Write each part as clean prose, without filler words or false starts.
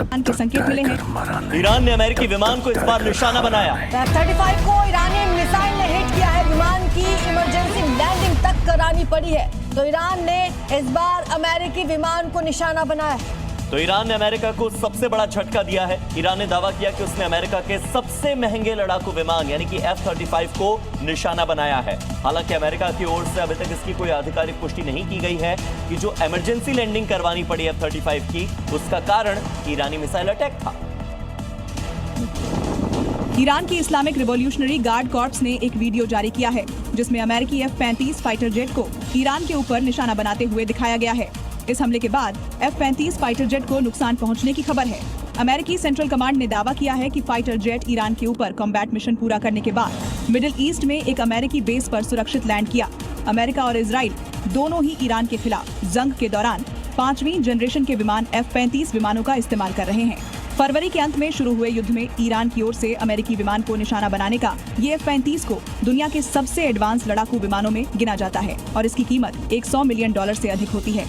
के संकेत मिले हैं। ईरान ने अमेरिकी विमान को इस बार निशाना बनाया। F-35 को ईरानी मिसाइल ने हिट किया है। विमान की इमरजेंसी लैंडिंग तक करानी पड़ी है। तो ईरान ने इस बार अमेरिकी विमान को निशाना बनाया है। तो ईरान ने अमेरिका को सबसे बड़ा झटका दिया है। ईरान ने दावा किया कि उसने अमेरिका के सबसे महंगे लड़ाकू विमान यानी कि F-35 को निशाना बनाया है। हालांकि अमेरिका की ओर से अभी तक इसकी कोई आधिकारिक पुष्टि नहीं की गई है कि जो इमरजेंसी लैंडिंग करवानी पड़ी F-35 की, उसका कारण ईरानी मिसाइल अटैक था। ईरान की इस्लामिक रिवॉल्यूशनरी गार्ड कॉर्प्स ने एक वीडियो जारी किया है जिसमें अमेरिकी F-35 फाइटर जेट को ईरान के ऊपर निशाना बनाते हुए दिखाया गया है। इस हमले के बाद F-35 फाइटर जेट को नुकसान पहुंचने की खबर है। अमेरिकी सेंट्रल कमांड ने दावा किया है कि फाइटर जेट ईरान के ऊपर कॉम्बैट मिशन पूरा करने के बाद मिडिल ईस्ट में एक अमेरिकी बेस पर सुरक्षित लैंड किया। अमेरिका और इजराइल दोनों ही ईरान के खिलाफ जंग के दौरान 5वीं जनरेशन के विमान F-35 विमानों का इस्तेमाल कर रहे हैं। फरवरी के अंत में शुरू हुए युद्ध में ईरान की ओर से अमेरिकी विमान को निशाना बनाने का ये F-35 को दुनिया के सबसे एडवांस लड़ाकू विमानों में गिना जाता है और इसकी कीमत $100 मिलियन से अधिक होती है।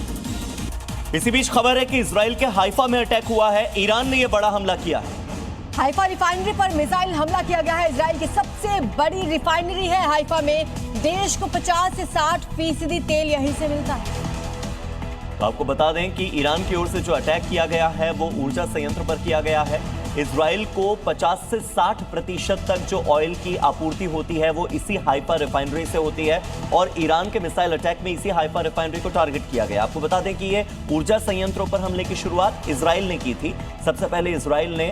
इसी बीच खबर है कि इजराइल के हाइफा में अटैक हुआ है। ईरान ने यह बड़ा हमला किया है। हाइफा रिफाइनरी पर मिसाइल हमला किया गया है। इजराइल की सबसे बड़ी रिफाइनरी है हाइफा में। देश को 50 से 60% तेल यहीं से मिलता है। तो आपको बता दें कि ईरान की ओर से जो अटैक किया गया है वो ऊर्जा संयंत्र पर किया गया है। इजराइल को 50 से 60% तक जो ऑयल की आपूर्ति होती है वो इसी हाइफा रिफाइनरी से होती है और ईरान के मिसाइल अटैक में इसी हाइफा रिफाइनरी को टारगेट किया गया। आपको बता दें कि ये ऊर्जा संयंत्रों पर हमले की शुरुआत इजराइल ने की थी। सबसे पहले इजराइल ने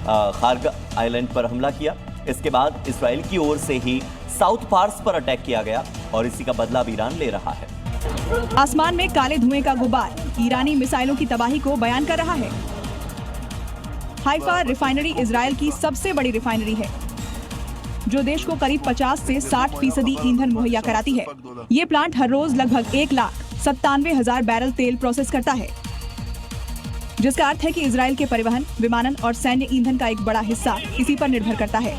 खार्ग आइलैंड पर हमला किया। इसके बाद इजराइल की ओर से ही साउथ पार्स पर अटैक किया गया और इसी का बदला ईरान ले रहा है। आसमान में काले धुएं का गुब्बार ईरानी मिसाइलों की तबाही को बयान कर रहा है। हाइफा रिफाइनरी इजराइल की सबसे बड़ी रिफाइनरी है जो देश को करीब 50 से 60% ईंधन मुहैया कराती है। ये प्लांट हर रोज लगभग 1,97,000 बैरल तेल प्रोसेस करता है, जिसका अर्थ है कि इजराइल के परिवहन, विमानन और सैन्य ईंधन का एक बड़ा हिस्सा इसी पर निर्भर करता है।